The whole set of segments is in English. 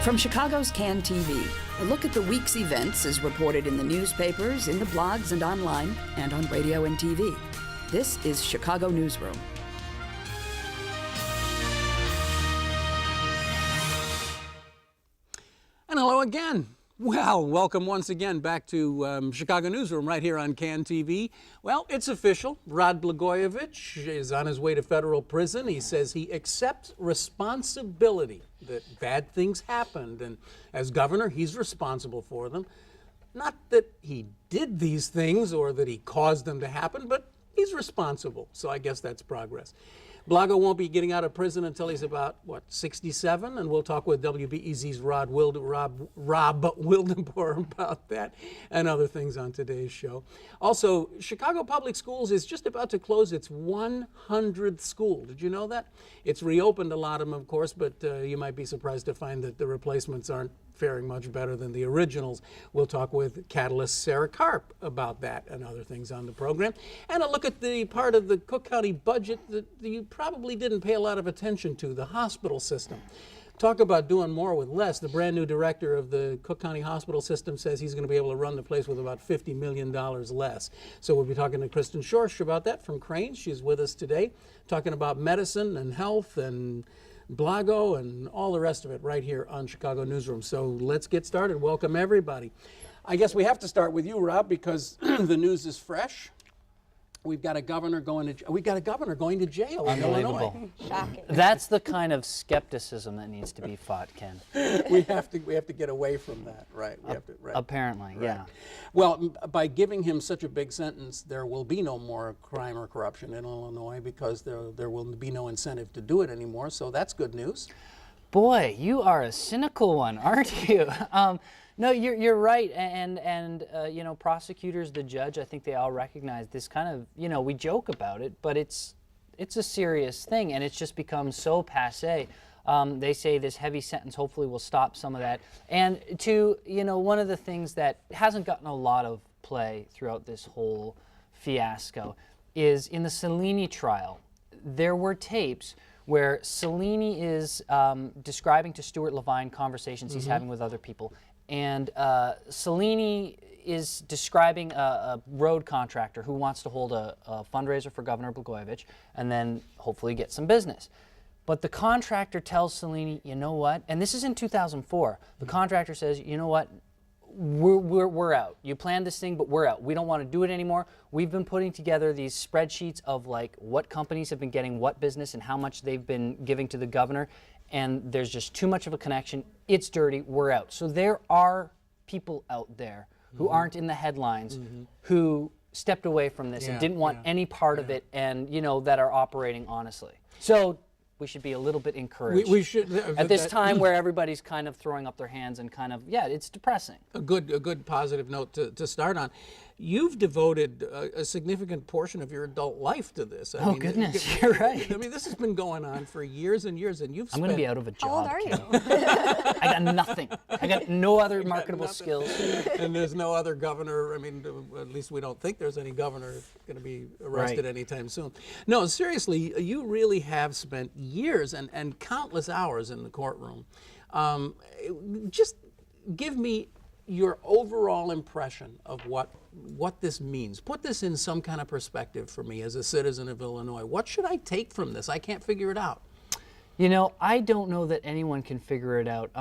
From Chicago's CAN TV, a look at the week's events is reported in the newspapers, in the blogs and online, and on radio and TV. This is Chicago Newsroom. And hello again. Well, welcome once again back to Chicago Newsroom right here on CAN TV. Well, it's official. Rod Blagojevich is on his way to federal prison. He says he accepts responsibility that bad things happened, and as governor, he's responsible for them. Not that he did these things or that he caused them to happen, but he's responsible. So I guess that's progress. Blago won't be getting out of prison until he's about, 67? And we'll talk with WBEZ's Rob Wildeboer about that and other things on today's show. Also, Chicago Public Schools is just about to close its 100th school. Did you know that? It's reopened a lot of them, of course, but you might be surprised to find that the replacements aren't faring much better than the originals. We'll talk with Catalyst Sarah Karp about that and other things on the program. And a look at the part of the Cook County budget that you probably didn't pay a lot of attention to, the hospital system. Talk about doing more with less. The brand new director of the Cook County Hospital System says he's going to be able to run the place with about $50 million less. So we'll be talking to Kristen Schorsch about that from Crain. She's with us today, talking about medicine and health and Blago and all the rest of it right here on Chicago Newsroom. So let's get started. Welcome everybody. I guess we have to start with you, Rob, because the news is fresh. We've got a governor going to jail in Illinois. Shocking. That's the kind of skepticism that needs to be fought, Ken. we have to get away from that, right? Apparently, right. Yeah. Well, by giving him such a big sentence, there will be no more crime or corruption in Illinois because there will be no incentive to do it anymore. So that's good news. Boy, you are a cynical one, aren't you? No, you're right, and you know, prosecutors, the judge, I think they all recognize this kind of, you know, we joke about it, but it's a serious thing, and it's just become so passé. They say this heavy sentence hopefully will stop some of that. And you know, one of the things that hasn't gotten a lot of play throughout this whole fiasco is in the Cellini trial, there were tapes where Cellini is describing to Stuart Levine conversations he's having with other people. And Cellini is describing a road contractor who wants to hold a fundraiser for Governor Blagojevich and then hopefully get some business. But the contractor tells Cellini, you know what, and this is in 2004, the contractor says, you know what, we're out. You planned this thing, but we're out. We don't want to do it anymore. We've been putting together these spreadsheets of like what companies have been getting what business and how much they've been giving to the governor. And there's just too much of a connection. It's dirty, we're out. So there are people out there who aren't in the headlines who stepped away from this and didn't want any part of it and, you know, that are operating honestly. So we should be a little bit encouraged. We should. At this time where everybody's kind of throwing up their hands and kind of, it's depressing. A good positive note to start on. You've devoted a significant portion of your adult life to this. I mean, goodness, you're right. I mean, this has been going on for years and years, and I'm going to be out of a job. How old are you? I got nothing. I got no other marketable skills. And there's no other governor. I mean, at least we don't think there's any governor going to be arrested anytime soon. No, seriously, you really have spent years and countless hours in the courtroom. Just give me your overall impression of what this means. Put this in some kind of perspective for me as a citizen of Illinois. What should I take from this? I can't figure it out. You know, I don't know that anyone can figure it out.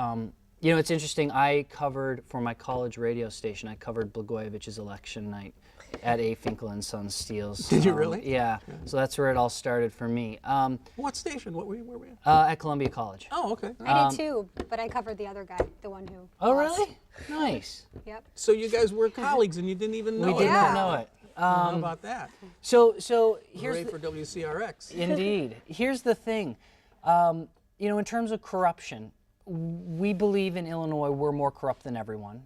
You know, it's interesting. I covered, for my college radio station, I covered Blagojevich's election night at A. Finkel and Sons Steels. Did you really? Yeah. So that's where it all started for me. What station? Where were you? At Columbia College. Oh, okay. I did too, but I covered the other guy, the one who Oh, lost. really? Nice. Yep. So you guys were colleagues and you didn't even know We it. did not know it. How about that? So here's Hooray for WCRX. Indeed. Here's the thing. You know, in terms of corruption, we believe in Illinois we're more corrupt than everyone.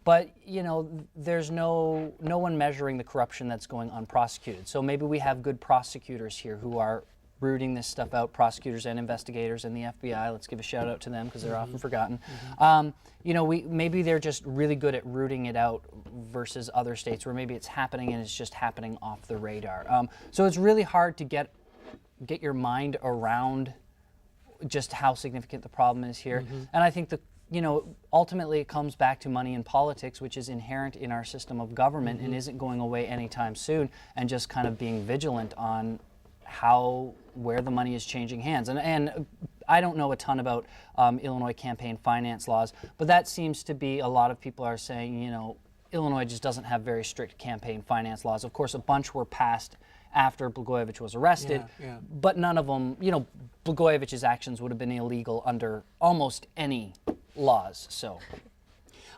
But, you know, there's no one measuring the corruption that's going unprosecuted. So maybe we have good prosecutors here who are rooting this stuff out, prosecutors and investigators and the FBI. Let's give a shout out to them because they're often forgotten. You know, maybe they're just really good at rooting it out versus other states where maybe it's happening and it's just happening off the radar. So it's really hard to get get your mind around just how significant the problem is here. Mm-hmm. And I think ultimately it comes back to money in politics, which is inherent in our system of government and isn't going away anytime soon, and just kind of being vigilant on where the money is changing hands. And I don't know a ton about Illinois campaign finance laws, but that seems to be, a lot of people are saying, Illinois just doesn't have very strict campaign finance laws. Of course, a bunch were passed after Blagojevich was arrested, but none of them, Blagojevich's actions would have been illegal under almost any laws. So,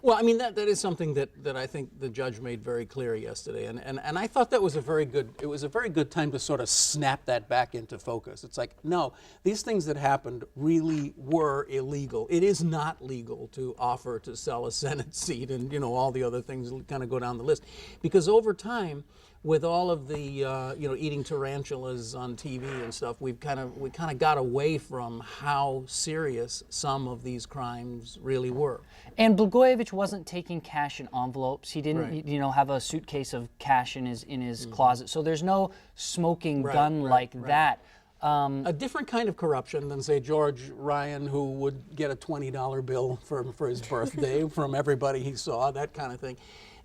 well, I mean, that is something that I think the judge made very clear yesterday, and I thought that was a very good time to sort of snap that back into focus. It's like, no, these things that happened really were illegal. It is not legal to offer to sell a Senate seat, and all the other things kind of go down the list, because over time, with all of the eating tarantulas on TV and stuff, we kind of got away from how serious some of these crimes really were. And Blagojevich wasn't taking cash in envelopes. He didn't, have a suitcase of cash in his closet. So there's no smoking gun like that. A different kind of corruption than, say, George Ryan, who would get a $20 bill for his birthday from everybody he saw, that kind of thing.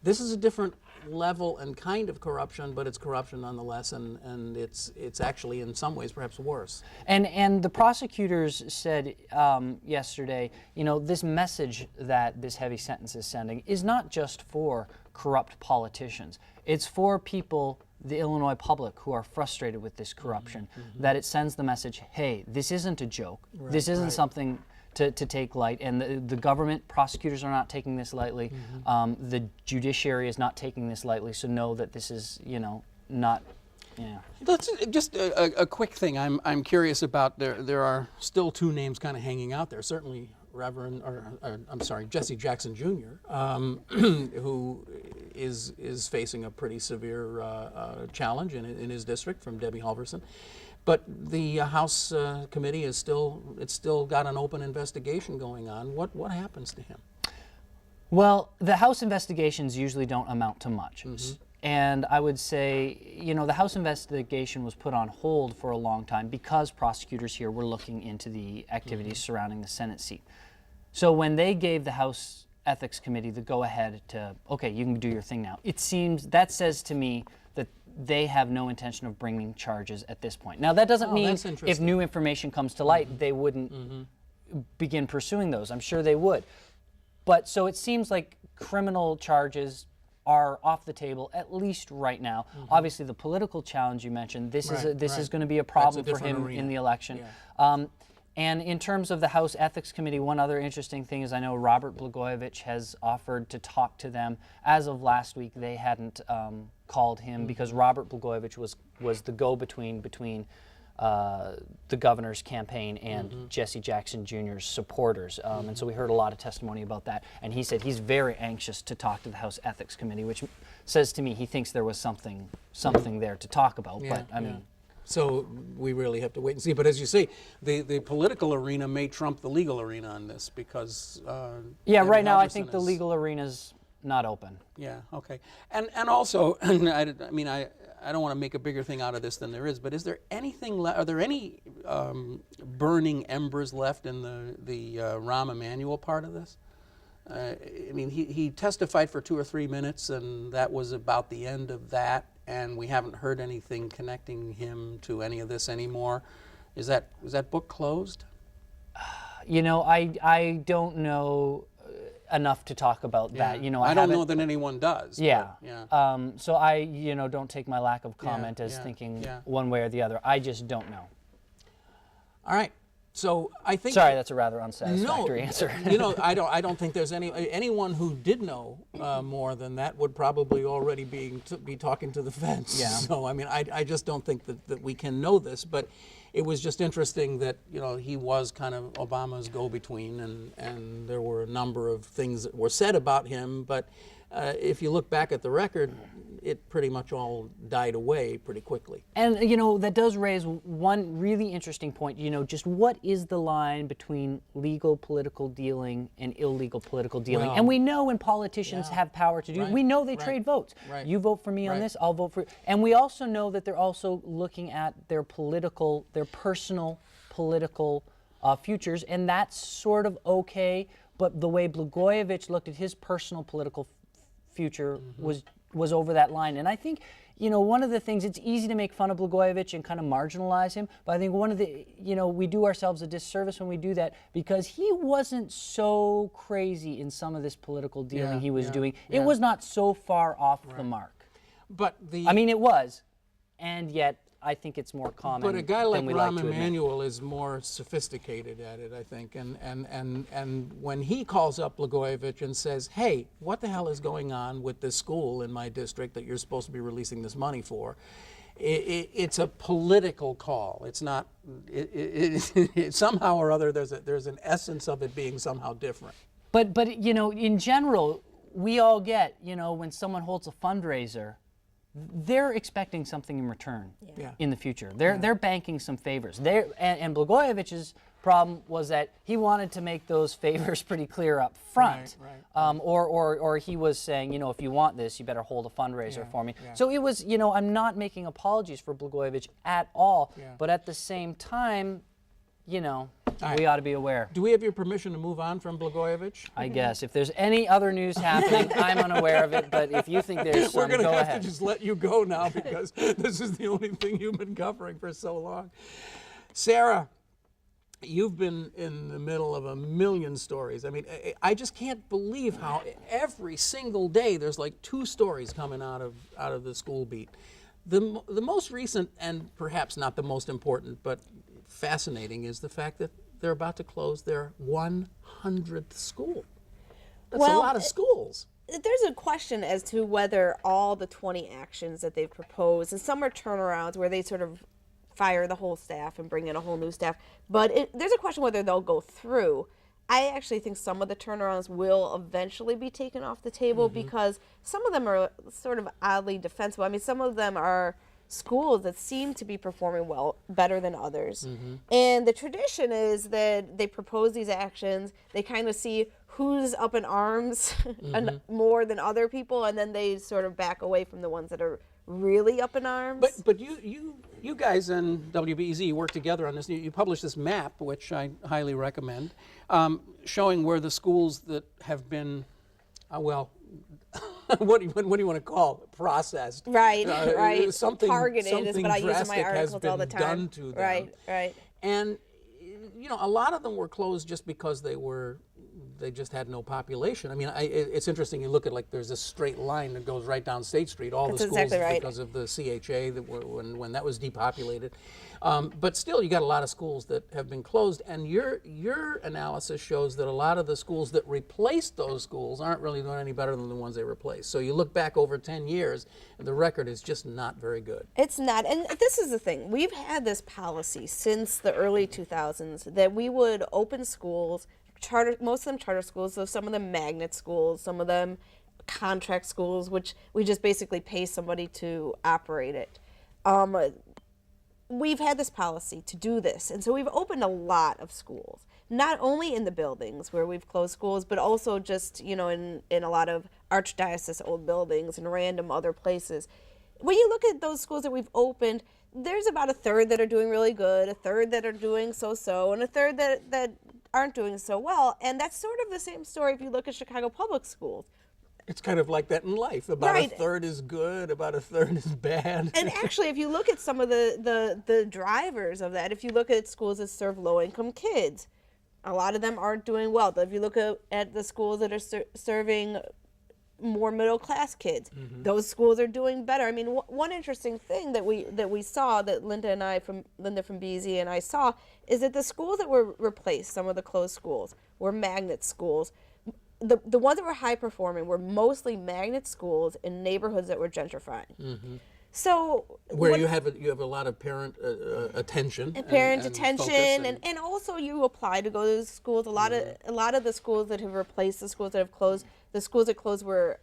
This is a different level and kind of corruption, but it's corruption nonetheless, and it's actually in some ways perhaps worse. And the prosecutors said yesterday, this message that this heavy sentence is sending is not just for corrupt politicians. It's for people, the Illinois public, who are frustrated with this corruption, that it sends the message, hey, this isn't a joke. This isn't something to take light, and the government, prosecutors are not taking this lightly. The judiciary is not taking this lightly, so know that this is, not, That's just a quick thing I'm curious about. There are still two names kind of hanging out there. Certainly Jesse Jackson Jr., who is facing a pretty severe challenge in his district from Debbie Halverson. But the House committee it's still got an open investigation going on. What happens to him? Well, the House investigations usually don't amount to much. And I would say, the House investigation was put on hold for a long time because prosecutors here were looking into the activities surrounding the Senate seat. So when they gave the House Ethics Committee the go-ahead to, okay, you can do your thing now, it seems, that says to me that they have no intention of bringing charges at this point. Now, that doesn't mean if new information comes to light, they wouldn't begin pursuing those. I'm sure they would. But so it seems like criminal charges are off the table, at least right now. Obviously, the political challenge you mentioned, this is going to be a problem for him in the election. And in terms of the House Ethics Committee, one other interesting thing is I know Robert Blagojevich has offered to talk to them. As of last week, they hadn't called him because Robert Blagojevich was the go-between between the governor's campaign and Jesse Jackson Jr.'s supporters. And so we heard a lot of testimony about that. And he said he's very anxious to talk to the House Ethics Committee, which says to me he thinks there was something there to talk about. But I mean. So we really have to wait and see. But as you say, the political arena may trump the legal arena on this because right now I think the legal arena's not open. Yeah. Okay. And also, I mean I don't want to make a bigger thing out of this than there is. But is there anything? Are there any burning embers left in the Rahm Emanuel part of this? I mean, he testified for 2 or 3 minutes, and that was about the end of that. And we haven't heard anything connecting him to any of this anymore. Is that book closed? I don't know enough to talk about that. I don't know that anyone does. Yeah. So I don't take my lack of comment as thinking one way or the other. I just don't know. All right. So I think. Sorry, that's a rather unsatisfactory answer. I don't think there's anyone who did know more than that would probably already be talking to the feds. Yeah. So I mean, I just don't think that we can know this, but it was just interesting that he was kind of Obama's go-between, and there were a number of things that were said about him, but if you look back at the record, it pretty much all died away pretty quickly. And that does raise one really interesting point. Just what is the line between legal political dealing and illegal political dealing? And we know when politicians have power to do, we know they trade votes. You vote for me on this, I'll vote for you. And we also know that they're also looking at their personal political futures, and that's sort of okay. but the way Blagojevich looked at his personal political future was over that line. And I think, one of the things, it's easy to make fun of Blagojevich and kind of marginalize him, but I think one of the, we do ourselves a disservice when we do that, because he wasn't so crazy in some of this political dealing he was doing. It was not so far off the mark. But it was, and yet I think it's more common. But a guy like than we Rahm like to admit. Emanuel is more sophisticated at it, I think. And when he calls up Blagojevich and says, "Hey, what the hell is going on with this school in my district that you're supposed to be releasing this money for?" It's a political call. It's not. Somehow or other, there's an essence of it being somehow different. But in general, we all get when someone holds a fundraiser, they're expecting something in return in the future. They're banking some favors. And Blagojevich's problem was that he wanted to make those favors pretty clear up front. Or he was saying, if you want this, you better hold a fundraiser for me. So it was, I'm not making apologies for Blagojevich at all, but at the same time, we ought to be aware. Do we have your permission to move on from Blagojevich? I guess. If there's any other news happening, I'm unaware of it, but if you think there's some, We're going go to have ahead. to just let you go now because this is the only thing you've been covering for so long. Sarah, you've been in the middle of a million stories. I just can't believe how every single day there's like 2 stories coming out of the school beat. The most recent, and perhaps not the most important, but fascinating, is the fact that they're about to close their 100th school. That's a lot of schools. There's a question as to whether all the 20 actions that they've proposed, and some are turnarounds where they sort of fire the whole staff and bring in a whole new staff, but there's a question whether they'll go through. I actually think some of the turnarounds will eventually be taken off the table because some of them are sort of oddly defensible. Some of them are schools that seem to be performing better than others. And the tradition is that they propose these actions, they kind of see who's up in arms and more than other people, and then they sort of back away from the ones that are really up in arms. But you guys and WBEZ work together on this. You published this map, which I highly recommend, showing where the schools that have been, what do you want to call it? Processed. Right. Something targeted is what I use in my drastic has articles all the been time. done to them. Right. And a lot of them were closed just because they just had no population. It's interesting. You look at there's this straight line that goes right down State Street. All That's the schools exactly right. because of the CHA when that was depopulated. But still, you got a lot of schools that have been closed. And your analysis shows that a lot of the schools that replaced those schools aren't really doing any better than the ones they replaced. So you look back over 10 years, and the record is just not very good. It's not. And this is the thing. We've had this policy since the early 2000s that we would open schools, most of them charter schools, so some of them magnet schools, some of them contract schools, which we just basically pay somebody to operate it. We've had this policy to do this, and so we've opened a lot of schools, not only in the buildings where we've closed schools, but also just in a lot of archdiocese old buildings and random other places. When you look at those schools that we've opened, there's about a third that are doing really good, a third that are doing so-so, and a third that aren't doing so well. And that's sort of the same story if you look at Chicago public schools. It's kind of like that in life. About a third is good, about a third is bad. And actually, if you look at some of the drivers of that, if you look at schools that serve low-income kids, a lot of them aren't doing well. But if you look at the schools that are serving more middle-class kids, those schools are doing better. One interesting thing that we saw, that Linda from BZ and I saw, is that the schools that were replaced, some of the closed schools, were magnet schools. The ones that were high performing were mostly magnet schools in neighborhoods that were gentrifying. So where you have a lot of parent attention, and also you apply to go to the schools. A lot of the schools that have replaced the schools that have closed, the schools that closed were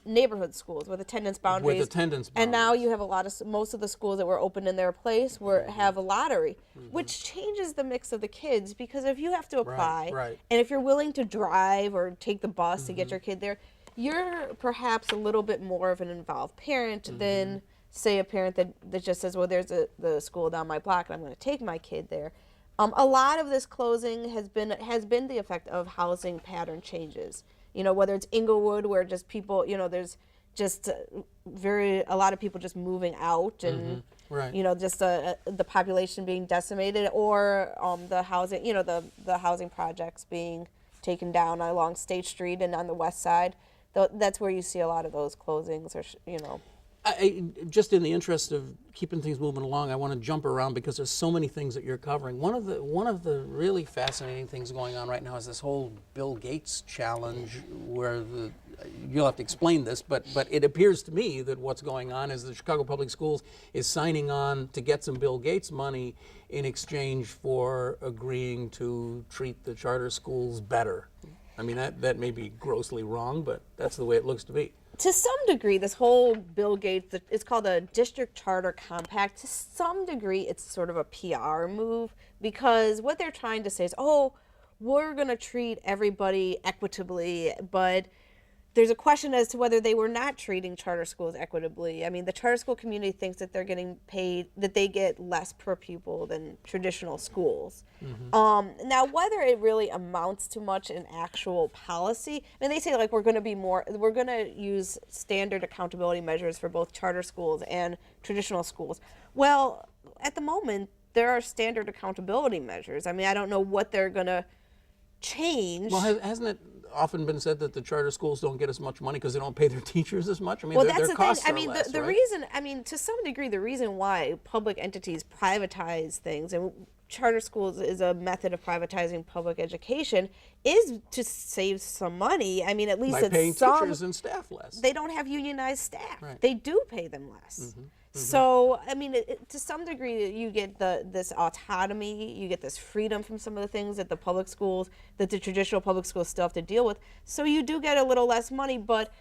neighborhood schools with attendance boundaries. And now you have most of the schools that were open in their place have a lottery, which changes the mix of the kids, because if you have to apply, and if you're willing to drive or take the bus to get your kid there, you're perhaps a little bit more of an involved parent than, say, a parent that just says, well, there's the school down my block and I'm going to take my kid there. A lot of this closing has been the effect of housing pattern changes. Whether it's Inglewood, where just people, there's just a lot of people just moving out, and Right. just the population being decimated, or the housing, the housing projects being taken down along State Street and on the west side. That's where you see a lot of those closings, or Just in the interest of keeping things moving along, I want to jump around because there's so many things that you're covering. One of the really fascinating things going on right now is this whole Bill Gates challenge, where you'll have to explain this, but it appears to me that what's going on is the Chicago Public Schools is signing on to get some Bill Gates money in exchange for agreeing to treat the charter schools better. I mean, that may be grossly wrong, but that's the way it looks to me. To some degree, this whole Bill Gates, it's called a district charter compact. To some degree, it's sort of a PR move, because what they're trying to say is, we're going to treat everybody equitably, but there's a question as to whether they were not treating charter schools equitably. I mean, the charter school community thinks that they're getting paid, that they get less per pupil than traditional schools. Now, whether it really amounts to much in actual policy, I mean, they say we're going to use standard accountability measures for both charter schools and traditional schools. Well, at the moment, there are standard accountability measures. I mean, I don't know what they're going to change. Well, hasn't it often been said that the charter schools don't get as much money because they don't pay their teachers as much? I mean, that's their the costs thing. are I mean, less, the right? reason, to some degree, the reason why public entities privatize things, and charter schools is a method of privatizing public education, is to save some money. I mean, at least by paying teachers and staff less. They don't have unionized staff. Right. They do pay them less. So, I mean, to some degree, you get this autonomy, you get this freedom from some of the things that the traditional public schools still have to deal with. So you do get a little less money, but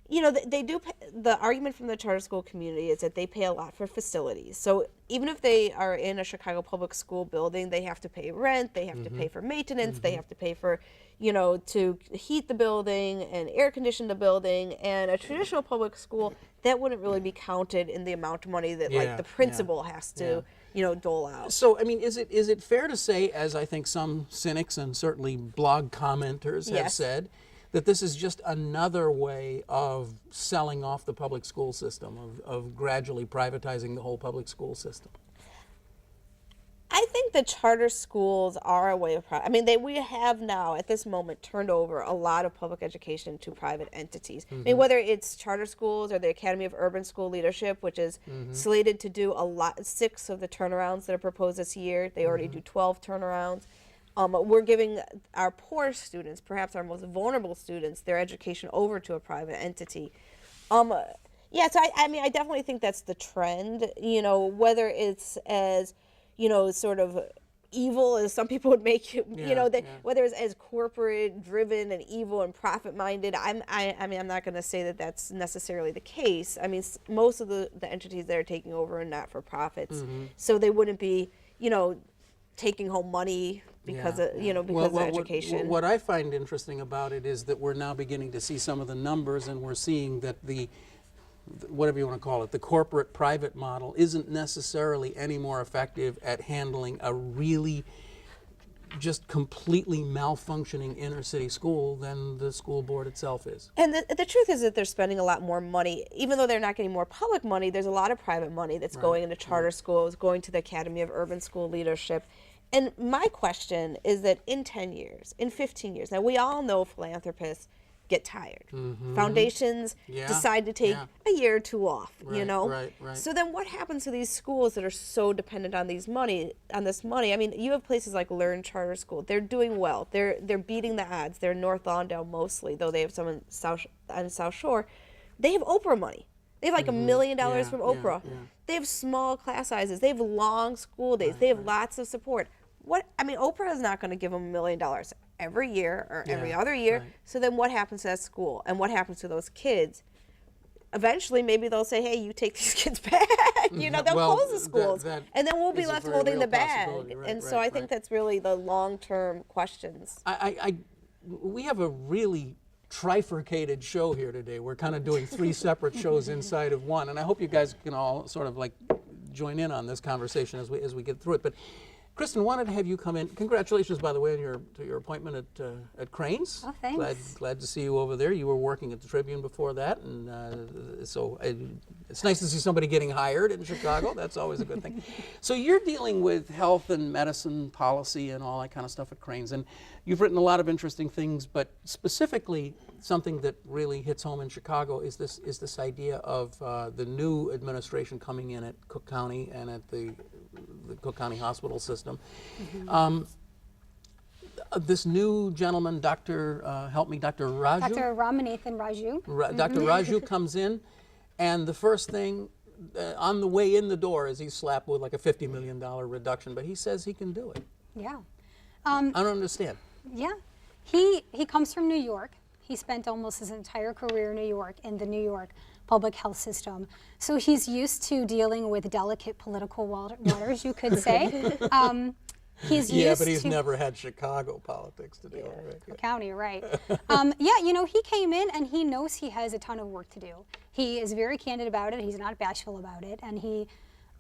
they do pay. The argument from the charter school community is that they pay a lot for facilities. So even if they are in a Chicago public school building, they have to pay rent, they have to pay for maintenance, they have to pay for, to heat the building and air condition the building. And a traditional public school, that wouldn't really be counted in the amount of money that the principal has to, dole out. So, I mean, is it fair to say, as I think some cynics and certainly blog commenters have said, that this is just another way of selling off the public school system, of gradually privatizing the whole public school system? I think the charter schools are a way of, we have now at this moment turned over a lot of public education to private entities. I mean, whether it's charter schools or the Academy of Urban School Leadership, which is slated to do 6 of the turnarounds that are proposed this year. They already do 12 turnarounds. We're giving our poor students, perhaps our most vulnerable students, their education over to a private entity. So I definitely think that's the trend, whether it's as, sort of evil as some people would make it, whether it's as corporate driven and evil and profit minded. I'm not going to say that that's necessarily the case. I mean, most of the entities that are taking over are not for profits, so they wouldn't be, taking home money because of education. What I find interesting about it is that we're now beginning to see some of the numbers, and we're seeing that whatever you want to call it, the corporate private model isn't necessarily any more effective at handling a really just completely malfunctioning inner city school than the school board itself is. And the truth is that they're spending a lot more money. Even though they're not getting more public money, there's a lot of private money that's going into charter schools, going to the Academy of Urban School Leadership. And my question is that in 10 years, in 15 years, now we all know philanthropists get tired. Foundations decide to take a year or two off, Right. So then what happens to these schools that are so dependent on this money? I mean, you have places like Learn Charter School. They're doing well. They're beating the odds. They're in North Lawndale mostly, though they have some on South Shore. They have Oprah money. They have like $1 million from Oprah. They have small class sizes. They have long school days. They have lots of support. Oprah is not going to give them $1 million every year or every other year. So then what happens to that school? And what happens to those kids? Eventually, maybe they'll say, hey, you take these kids back. They'll close the schools. And then we'll be left holding the bag. I think that's really the long-term questions. We have a really trifurcated show here today. We're kind of doing 3 separate shows inside of one. And I hope you guys can all sort of like join in on this conversation as we get through it. But Kristen, wanted to have you come in. Congratulations, by the way, on your appointment at Crain's. Oh, thanks. Glad to see you over there. You were working at the Tribune before that, and so it's nice to see somebody getting hired in Chicago. That's always a good thing. So you're dealing with health and medicine policy and all that kind of stuff at Crain's, and you've written a lot of interesting things, but specifically something that really hits home in Chicago is this idea of the new administration coming in at Cook County and at the Cook County hospital system. This new gentleman, Dr. Raju? Dr. Ramanathan Raju. Dr. Raju comes in, and the first thing on the way in the door is he's slapped with like a $50 million reduction, but he says he can do it. Yeah. I don't understand. Yeah. He comes from New York. He spent almost his entire career in New York in the New York public health system. So he's used to dealing with delicate political waters, you could say. But he's never had Chicago politics to deal with. Cook County, right. He came in and he knows he has a ton of work to do. He is very candid about it. He's not bashful about it. And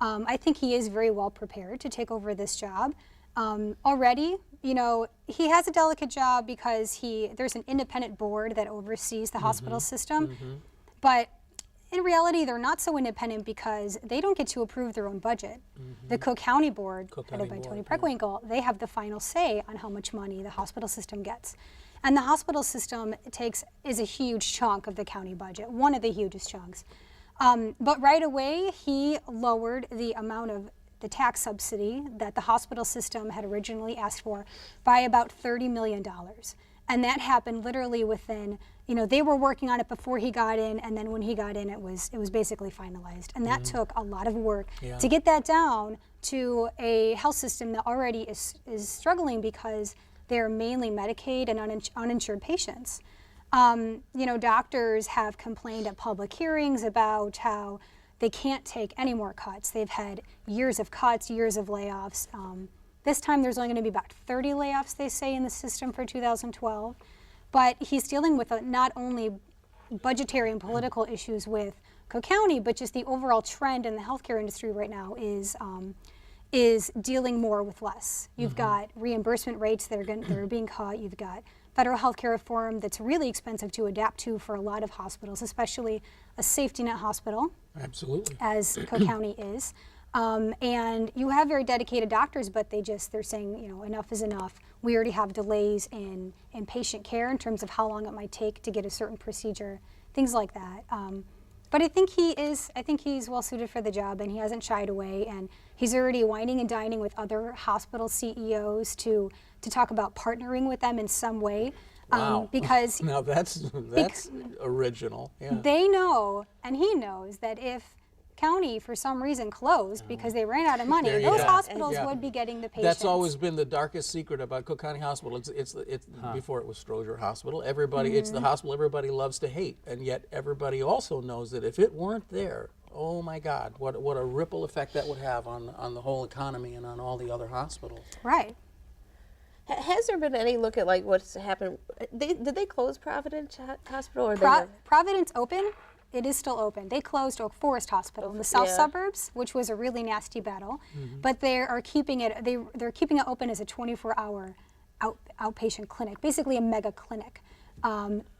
I think he is very well prepared to take over this job. Already, he has a delicate job because there's an independent board that oversees the hospital system. But in reality, they're not so independent because they don't get to approve their own budget. The Cook County Board, headed by Tony Preckwinkle, they have the final say on how much money the hospital system gets. And the hospital system is a huge chunk of the county budget, one of the hugest chunks. But right away, he lowered the amount of the tax subsidy that the hospital system had originally asked for by about $30 million. And that happened literally within, they were working on it before he got in, and then when he got in, it was basically finalized. And that took a lot of work to get that down to a health system that already is struggling because they're mainly Medicaid and uninsured patients. Doctors have complained at public hearings about how they can't take any more cuts. They've had years of cuts, years of layoffs. This time there's only going to be about 30 layoffs, they say, in the system for 2012. But he's dealing with not only budgetary and political issues with Cook County, but just the overall trend in the healthcare industry right now is dealing more with less. You've got reimbursement rates that are being cut. You've got federal healthcare reform that's really expensive to adapt to for a lot of hospitals, especially a safety net hospital. Absolutely. As Cook County is. And you have very dedicated doctors, but they're saying, enough is enough. We already have delays in patient care in terms of how long it might take to get a certain procedure, things like that. But I think he's well suited for the job, and he hasn't shied away, and he's already wining and dining with other hospital CEOs to talk about partnering with them in some way. Wow. Because now that's original. Yeah. They know, and he knows, that if county for some reason closed because they ran out of money, those hospitals would be getting the patients. That's always been the darkest secret about Cook County Hospital. It's before it was Stroger Hospital. It's the hospital everybody loves to hate, and yet everybody also knows that if it weren't there, oh my God, what a ripple effect that would have on the whole economy and on all the other hospitals. Right. Has there been any look at what's happened? Did they close Providence Hospital? Or Providence open? It is still open. They closed Oak Forest Hospital in the south suburbs, which was a really nasty battle. But they are keeping it. They're keeping it open as a 24-hour outpatient clinic, basically a mega clinic,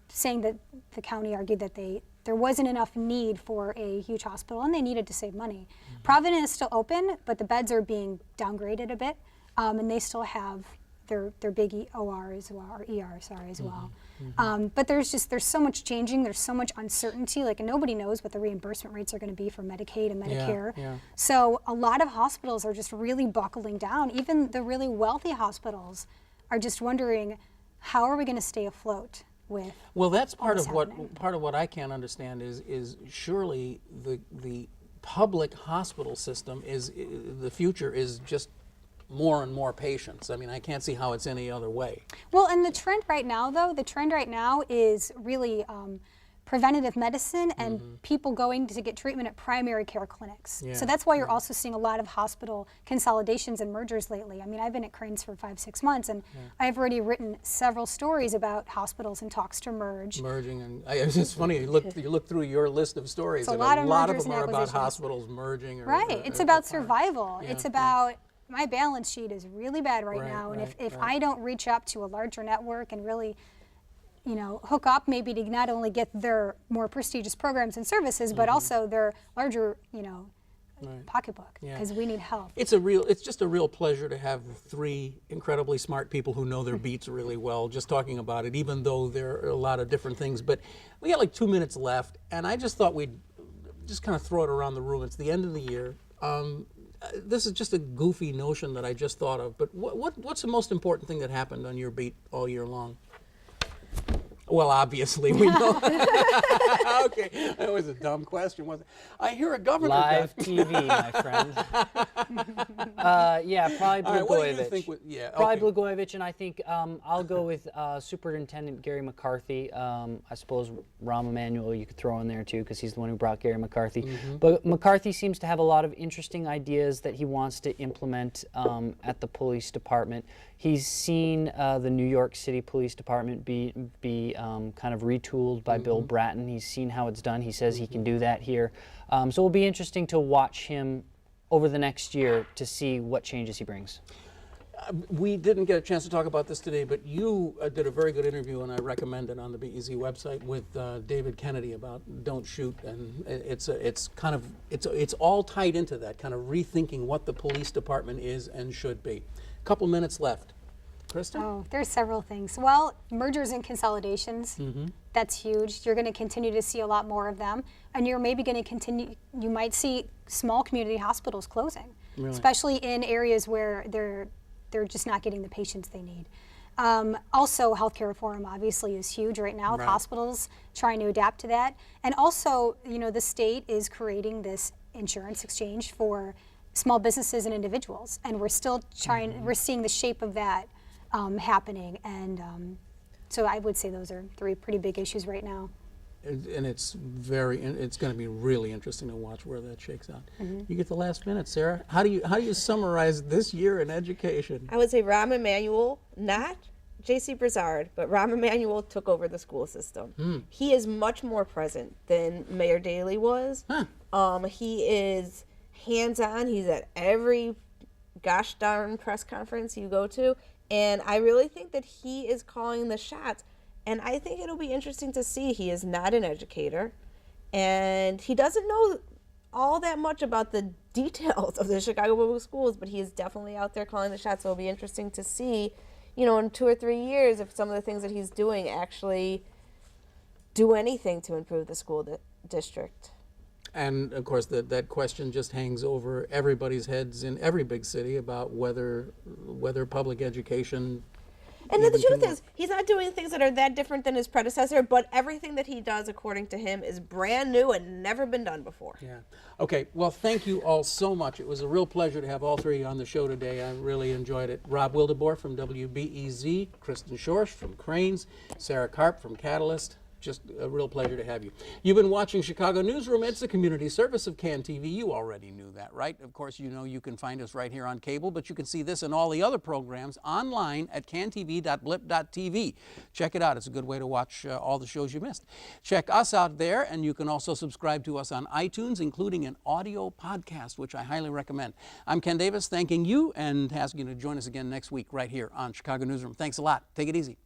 saying that the county argued that there wasn't enough need for a huge hospital and they needed to save money. Providence is still open, but the beds are being downgraded a bit, and they still have their big OR as well, or ER, sorry, as well. But there's so much changing, there's so much uncertainty, and nobody knows what the reimbursement rates are going to be for Medicaid and Medicare. So a lot of hospitals are just really buckling down. Even the really wealthy hospitals are just wondering, how are we going to stay afloat with that's part of happening? what I can't understand is surely the public hospital system the future is just more and more patients. I mean, I can't see how it's any other way. Well, and the trend right now is really preventative medicine and people going to get treatment at primary care clinics. So that's why you're also seeing a lot of hospital consolidations and mergers lately. I mean, I've been at Crain's for 5-6 months, and I've already written several stories about hospitals in talks to merge. Merging, and it's funny, you look through your list of stories, a and lot a of lot of mergers them and are about acquisitions. hospitals merging. It's about survival. It's about my balance sheet is really bad right Right, now, and right, if right. I don't reach up to a larger network and really, hook up maybe to not only get their more prestigious programs and services, but also their larger, Right. pocketbook, Yeah. because we need help. It's just a real pleasure to have three incredibly smart people who know their beats really well just talking about it, even though there are a lot of different things. But we got like 2 minutes left, and I just thought we'd just kind of throw it around the room. It's the end of the year. This is just a goofy notion that I just thought of, but what's the most important thing that happened on your beat all year long? Well, obviously, we know. Okay, that was a dumb question, wasn't it? I hear a governor. Live TV, my friend. Yeah, probably All right, what do you Blagojevich. think Probably okay. Blagojevich, and I think I'll go with Superintendent Gary McCarthy. I suppose Rahm Emanuel you could throw in there too, because he's the one who brought Gary McCarthy. But McCarthy seems to have a lot of interesting ideas that he wants to implement at the police department. He's seen the New York City Police Department be kind of retooled by Bill Bratton. He's seen how it's done. He says he can do that here. So it'll be interesting to watch him over the next year to see what changes he brings. We didn't get a chance to talk about this today, but you did a very good interview, and I recommend it on the BEZ website with David Kennedy about Don't Shoot, and it's all tied into that kind of rethinking what the police department is and should be. A couple minutes left. Kristen? Oh, there's several things. Well, mergers and consolidations, that's huge. You're going to continue to see a lot more of them, and you're maybe going to continue, you might see small community hospitals closing, especially in areas where they're just not getting the patients they need. Also, healthcare reform obviously is huge right now with hospitals trying to adapt to that. And also, the state is creating this insurance exchange for small businesses and individuals, and we're still we're seeing the shape of that happening, and so I would say those are three pretty big issues right now. And it's going to be really interesting to watch where that shakes out. You get the last minute, Sarah. How do you summarize this year in education? I would say Rahm Emanuel, not J.C. Brizard, but Rahm Emanuel took over the school system. He is much more present than Mayor Daley was. He is hands-on. He's at every gosh darn press conference you go to. And I really think that he is calling the shots. And I think it'll be interesting to see. He is not an educator, and he doesn't know all that much about the details of the Chicago Public Schools, but he is definitely out there calling the shots. So it'll be interesting to see, in 2 or 3 years, if some of the things that he's doing actually do anything to improve the school district. And of course, that question just hangs over everybody's heads in every big city about whether public education. And the truth is, he's not doing things that are that different than his predecessor, but everything that he does, according to him, is brand new and never been done before. Yeah. Okay. Well, thank you all so much. It was a real pleasure to have all three on the show today. I really enjoyed it. Rob Wildeboer from WBEZ, Kristen Schorsch from Crain's, Sarah Karp from Catalyst. Just a real pleasure to have you. You've been watching Chicago Newsroom. It's a community service of CAN TV. You already knew that, right? Of course, you can find us right here on cable, but you can see this and all the other programs online at cantv.blip.tv. Check it out. It's a good way to watch all the shows you missed. Check us out there, and you can also subscribe to us on iTunes, including an audio podcast, which I highly recommend. I'm Ken Davis, thanking you and asking you to join us again next week right here on Chicago Newsroom. Thanks a lot. Take it easy.